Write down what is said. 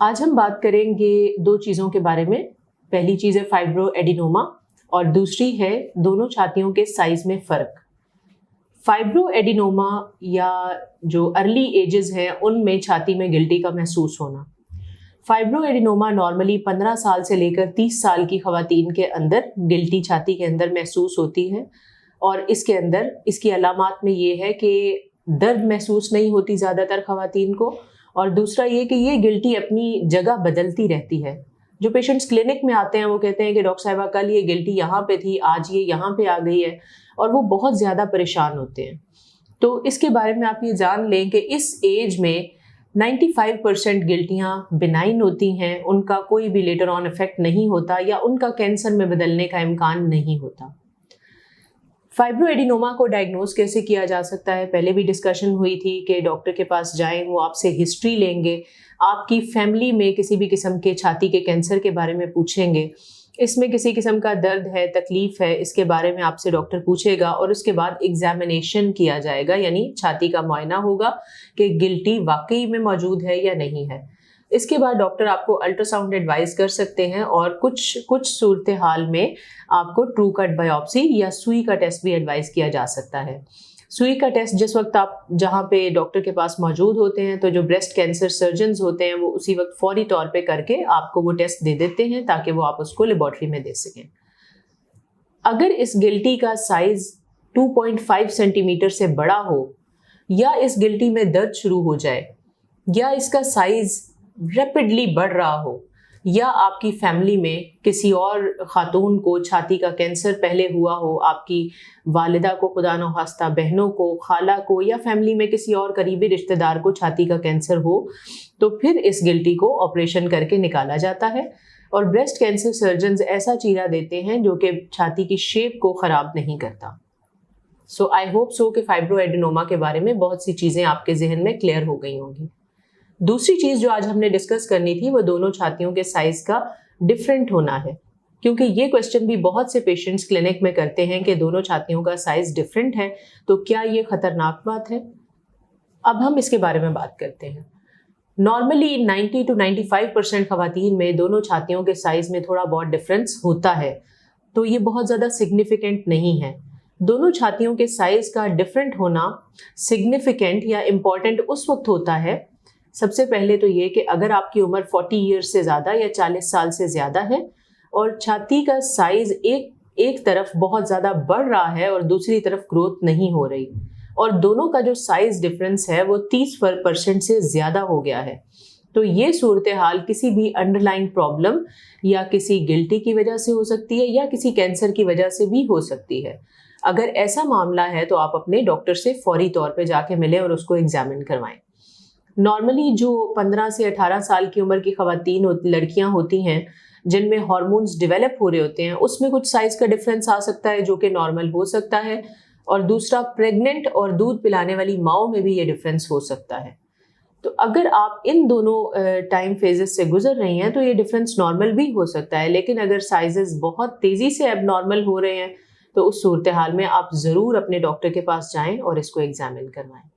आज हम बात करेंगे दो चीज़ों के बारे में। पहली चीज़ है फाइब्रो एडिनोमा और दूसरी है दोनों छातियों के साइज में फ़र्क। फाइब्रो एडिनोमा या जो अर्ली एजेस हैं उनमें छाती में गिल्टी का महसूस होना। फाइब्रो एडिनोमा नॉर्मली 15 साल से लेकर 30 साल की खवातीन के अंदर गिल्टी छाती के अंदर महसूस होती है और इसके अंदर इसकी अलामात में ये है कि दर्द महसूस नहीं होती ज़्यादातर खवातीन को, और दूसरा ये कि ये गिल्टी अपनी जगह बदलती रहती है। जो पेशेंट्स क्लिनिक में आते हैं वो कहते हैं कि डॉक्टर साहिबा कल ये गिल्टी यहाँ पे थी, आज ये यहाँ पे आ गई है, और वो बहुत ज़्यादा परेशान होते हैं। तो इसके बारे में आप ये जान लें कि इस एज में 95% गिल्टियाँ बिनाइन होती हैं, उनका कोई भी लेटर ऑन इफेक्ट नहीं होता या उनका कैंसर में बदलने का इम्कान नहीं होता। फाइब्रो एडिनोमा को डायग्नोज कैसे किया जा सकता है, पहले भी डिस्कशन हुई थी कि डॉक्टर के पास जाएं, वो आपसे हिस्ट्री लेंगे, आपकी फैमिली में किसी भी किस्म के छाती के कैंसर के बारे में पूछेंगे, इसमें किसी किस्म का दर्द है, तकलीफ है, इसके बारे में आपसे डॉक्टर पूछेगा और उसके बाद एग्जामिनेशन किया जाएगा, यानी छाती का मुआयना होगा कि गिल्टी वाकई में मौजूद है या नहीं है। इसके बाद डॉक्टर आपको अल्ट्रासाउंड एडवाइस कर सकते हैं और कुछ सूरत हाल में आपको ट्रू कट बायोप्सी या सुई का टेस्ट भी एडवाइस किया जा सकता है। सुई का टेस्ट जिस वक्त आप जहाँ पे डॉक्टर के पास मौजूद होते हैं तो जो ब्रेस्ट कैंसर सर्जन्स होते हैं वो उसी वक्त फौरी तौर पे करके आपको वो टेस्ट दे देते हैं ताकि वो आप उसको लेबोरेटरी में दे सकें। अगर इस गिल्टी का साइज 2.5 सेंटीमीटर से बड़ा हो या इस गिल्टी में दर्द शुरू हो जाए या इसका साइज रैपिडली बढ़ रहा हो या आपकी फैमिली में किसी और खातून को छाती का कैंसर पहले हुआ हो, आपकी वालिदा को, खुदा न खास्ता बहनों को, खाला को या फैमिली में किसी और करीबी रिश्तेदार को छाती का कैंसर हो, तो फिर इस गिल्टी को ऑपरेशन करके निकाला जाता है और ब्रेस्ट कैंसर सर्जन्स ऐसा चीरा देते हैं जो कि छाती की शेप को ख़राब नहीं करता। सो आई होप सो कि फाइब्रो एडिनोमा के बारे में बहुत सी चीज़ें आपके जहन में क्लियर हो गई होंगी। दूसरी चीज़ जो आज हमने डिस्कस करनी थी वो दोनों छातियों के साइज़ का डिफरेंट होना है, क्योंकि ये क्वेश्चन भी बहुत से पेशेंट्स क्लिनिक में करते हैं कि दोनों छातियों का साइज़ डिफरेंट है, तो क्या ये ख़तरनाक बात है? अब हम इसके बारे में बात करते हैं। नॉर्मली 90 to 95% खवातीन में दोनों छातियों के साइज़ में थोड़ा बहुत डिफरेंस होता है, तो ये बहुत ज़्यादा सिग्निफिकेंट नहीं है। दोनों छातियों के साइज़ का डिफरेंट होना सिग्निफिकेंट या इम्पॉर्टेंट उस वक्त होता है, सबसे पहले तो ये कि अगर आपकी उम्र 40 ईयर्स से ज़्यादा या 40 साल से ज़्यादा है और छाती का साइज़ एक तरफ बहुत ज़्यादा बढ़ रहा है और दूसरी तरफ ग्रोथ नहीं हो रही, और दोनों का जो साइज़ डिफरेंस है वो 30% से ज़्यादा हो गया है, तो ये सूरत हाल किसी भी अंडरलाइन प्रॉब्लम या किसी गिल्टी की वजह से हो सकती है या किसी कैंसर की वजह से भी हो सकती है। अगर ऐसा मामला है तो आप अपने डॉक्टर से फौरी तौर पर जाके मिलें और उसको एग्जामिन करवाएं। नॉर्मली जो 15 से 18 साल की उम्र की खवातीन लड़कियां होती हैं जिनमें हार्मोन्स डेवलप हो रहे होते हैं, उसमें कुछ साइज़ का डिफरेंस आ सकता है जो कि नॉर्मल हो सकता है, और दूसरा प्रेग्नेंट और दूध पिलाने वाली माओ में भी ये डिफरेंस हो सकता है। तो अगर आप इन दोनों टाइम फेजेस से गुजर रही हैं तो ये डिफरेंस नॉर्मल भी हो सकता है, लेकिन अगर साइजेस बहुत तेज़ी से एबनॉर्मल हो रहे हैं तो उस सूरत हाल में आप ज़रूर अपने डॉक्टर के पास जाएं और इसको एग्जामिन करवाएं।